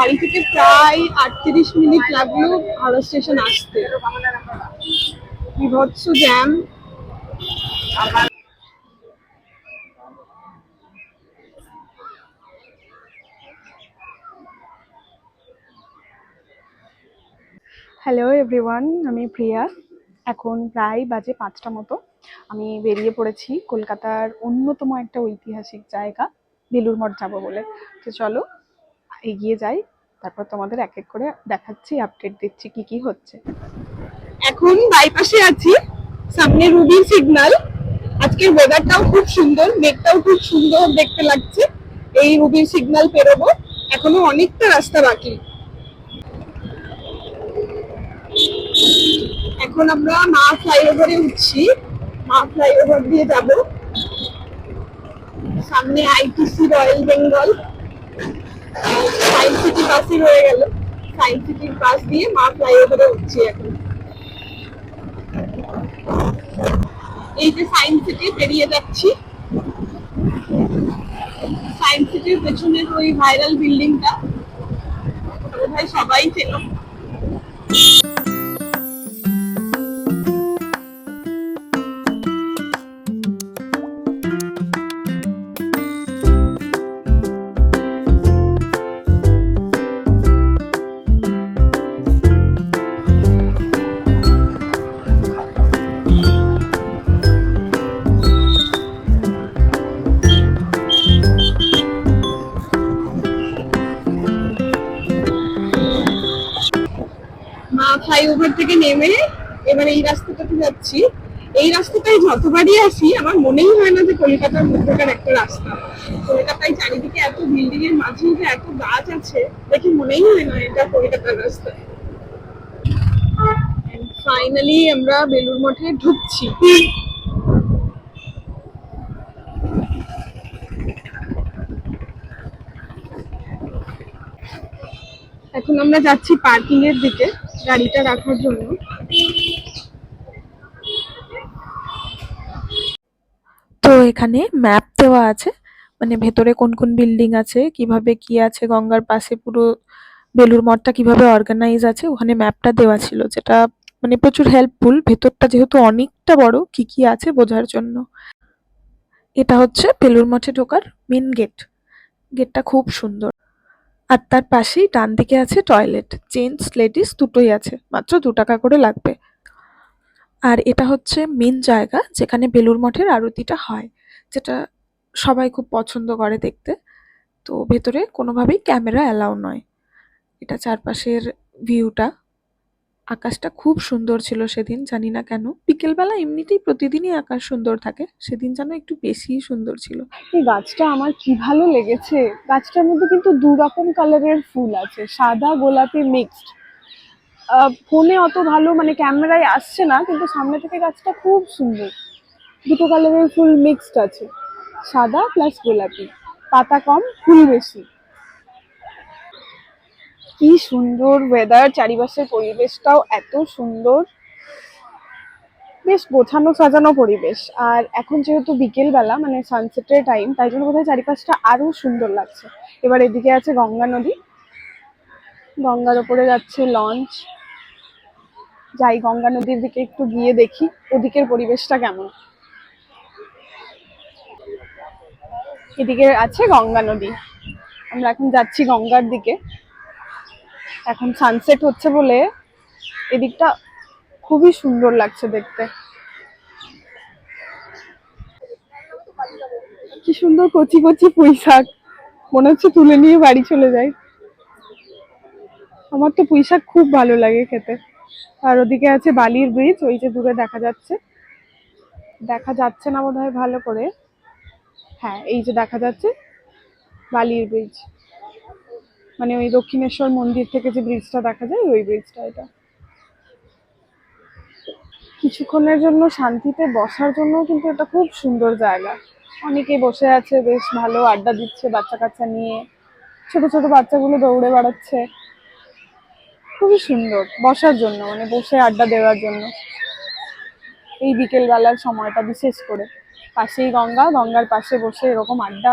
বাড়ি থেকে প্রায় 38 মিনিট লাগলো হাওড়া স্টেশন আসতে। বিভৎস জ্যাম। হ্যালো এভরিওয়ান, আমি প্রিয়া। এখন প্রায় বাজে 5টা মতো। আমি বেরিয়ে পড়েছি কলকাতার অন্যতম একটা ঐতিহাসিক জায়গা বেলুড় মঠ যাবো বলে। তো চলো এগিয়ে যাই, তারপর তোমাদের এক এক করে দেখাচ্ছি, আপডেট দিচ্ছি কি কি হচ্ছে। এখন বাইপাসে আছি, সামনে রুবির সিগন্যাল। আজকের ওয়েদারটাও খুব সুন্দর, মেঘটাও খুব সুন্দর দেখতে লাগছে। এই রুবির সিগন্যাল পেরোবো, এখনো অনেকটা রাস্তা বাকি। এখন আমরা মা ফ্লাইওভারে উঠছি, মা ফ্লাইওভার দিয়ে যাব। সামনে ITC royal Bengal, science city পাসে রয়ে গেল। সায়েন্স সিটির পাস দিয়ে মা ফ্লাইওভারে উঠছি এখন। এই যে সায়েন্স সিটি পেরিয়ে যাচ্ছি। সায়েন্স সিটির পেছনের ওই ভাইরাল বিল্ডিংটা বোধহয় সবাই চেনো। মা ফ্লাইওভার থেকে নেমে এবার এই রাস্তাটাতে যাচ্ছি। এই রাস্তাটায় যতবারই আসি আমার মনেই হয় না যে কলকাতার মধ্যকার একটা রাস্তা। কলকাতায় চারিদিকে এত বিল্ডিং এর মাঝে যে এত গাছ আছে, দেখে মনেই হয় না এটা কলকাতার রাস্তা। ফাইনালি আমরা বেলুড় মঠে ঢুকছি। এখন আমরা যাচ্ছি পার্কিং এর দিকে গাড়িটা রাখার জন্য। তো এখানে ম্যাপ দেওয়া আছে, মানে ভেতরে কোন কোন বিল্ডিং আছে, কিভাবে কি আছে, গঙ্গার পাশে পুরো বেলুড় মঠটা কিভাবে অর্গানাইজ আছে, ওখানে ম্যাপটা দেওয়া ছিল, যেটা মানে প্রচুর হেল্পফুল ভেতরটা যেহেতু অনেকটা বড় কি কি আছে বোঝার জন্য। এটা হচ্ছে বেলুড় মঠে ঢোকার মেন গেট। গেটটা খুব সুন্দর। আর তার পাশেই ডান দিকে আছে টয়লেট, জেন্টস লেডিস দুটোই আছে, মাত্র 2 টাকা করে লাগবে। আর এটা হচ্ছে মেন জায়গা যেখানে বেলুড় মঠের আরতিটা হয়, যেটা সবাই খুব পছন্দ করে দেখতে। তো ভেতরে কোনোভাবেই ক্যামেরা অ্যালাউ নয়। এটা চারপাশের ভিউটা। আকাশটা খুব সুন্দর ছিল সেদিন, জানি না কেন। বিকেলবেলা এমনিতেই প্রতিদিনই আকাশ সুন্দর থাকে, সেদিন যেন একটু বেশিই সুন্দর ছিল। এই গাছটা আমার কি ভালো লেগেছে। গাছটার মধ্যে কিন্তু 2 রকম কালারের ফুল আছে, সাদা গোলাপি মিক্সড। ফোনে অত ভালো মানে ক্যামেরায় আসছে না, কিন্তু সামনে থেকে গাছটা খুব সুন্দর। 2টো কালারের ফুল মিক্সড আছে, সাদা প্লাস গোলাপি। পাতা কম, ফুল বেশি। কি সুন্দর ওয়েদার, চারিপাশের পরিবেশটাও এত সুন্দর। বেশ গোছানো সাজানো পরিবেশ। আর এখন যেহেতু বিকেল বেলা মানে সানসেটের টাইম, তাই জন্য বোধহয় চারিপাশটা আরো সুন্দর লাগছে। এবার এদিকে আছে গঙ্গা নদী, গঙ্গার ওপরে যাচ্ছে লঞ্চ। যাই গঙ্গা নদীর দিকে একটু গিয়ে দেখি ওদিকের পরিবেশটা কেমন। এদিকে আছে গঙ্গা নদী, আমরা এখন যাচ্ছি গঙ্গার দিকে। এখন সানসেট হচ্ছে বলে এদিকটা খুবই সুন্দর লাগছে দেখতে। কি সুন্দর কচি কচি পুঁই শাক, মনে হচ্ছে তুলে নিয়ে বাড়ি চলে যাই। আমার তো পুঁই শাক খুব ভালো লাগে খেতে। আর ওদিকে আছে বালির ব্রিজ, ওই যে দূরে দেখা যাচ্ছে। দেখা যাচ্ছে না বোধহয় ভালো করে, হ্যাঁ এই যে দেখা যাচ্ছে বালির ব্রিজ, মানে ওই দক্ষিণেশ্বর মন্দির থেকে যে ব্রিজটা দেখা যায় ওই ব্রিজটা এটা। কিছুক্ষণের জন্য শান্তিতে বসার জন্য কিন্তু এটা খুব সুন্দর জায়গা। অনেকেই বসে আছে, বেশ ভালো আড্ডা দিচ্ছে বাচ্চা কাচ্চা নিয়ে। ছোট ছোট বাচ্চাগুলো দৌড়ে বেড়াচ্ছে। খুবই সুন্দর বসার জন্য, মানে বসে আড্ডা দেওয়ার জন্য এই বিকেল বেলার সময়টা বিশেষ করে। পাশেই গঙ্গা, গঙ্গার পাশে বসে এরকম আড্ডা।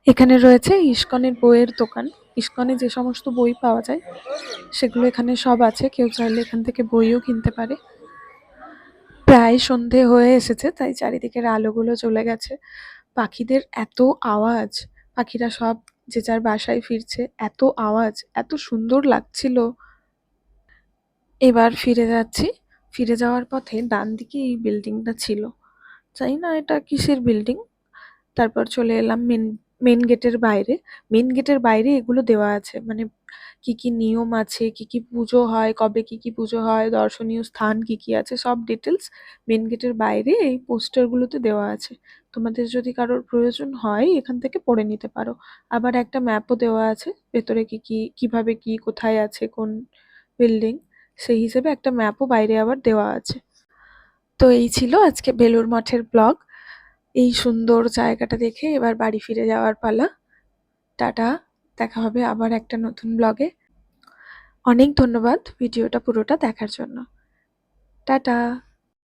এখানে রয়েছে ইসকনের বইয়ের দোকান। ইসকনে যে সমস্ত বই পাওয়া যায় সেগুলো এখানে সব আছে, কেউ চাইলে এখান থেকে বইও কিনতে পারে। প্রায় সন্ধে হয়ে এসেছে, তাই চারিদিকের আলোগুলো জ্বলে গেছে। পাখিদের এত আওয়াজ, পাখিরা সব যে যার বাসায় ফিরছে, এত আওয়াজ, এত সুন্দর লাগছিল। এবার ফিরে যাচ্ছি। ফিরে যাওয়ার পথে ডান দিকে এই বিল্ডিংটা ছিল, জানি না এটা কিসের বিল্ডিং। তারপর চলে এলাম মেন গেটের বাইরে। মেন গেটের বাইরে এগুলো দেওয়া আছে, মানে কি কি নিয়ম আছে, কি কি পুজো হয়, কবে কি কি পুজো হয়, দর্শনীয় স্থান কি কি আছে, সব ডিটেলস মেন গেটের বাইরে এই পোস্টারগুলোতে দেওয়া আছে। তোমাদের যদি কারোর প্রয়োজন হয় এখান থেকে পড়ে নিতে পারো। আবার একটা ম্যাপও দেওয়া আছে, ভেতরে কি কি কিভাবে কি কোথায় আছে কোন বিল্ডিং, সেই হিসেবে একটা ম্যাপও বাইরে আবার দেওয়া আছে। তো এই ছিল আজকে বেলুড় মঠের ব্লগ। এই সুন্দর জায়গাটা দেখে এবার বাড়ি ফিরে যাওয়ার পালা। টাটা, দেখা হবে আবার একটা নতুন ব্লগে। অনেক ধন্যবাদ ভিডিওটা পুরোটা দেখার জন্য। টাটা।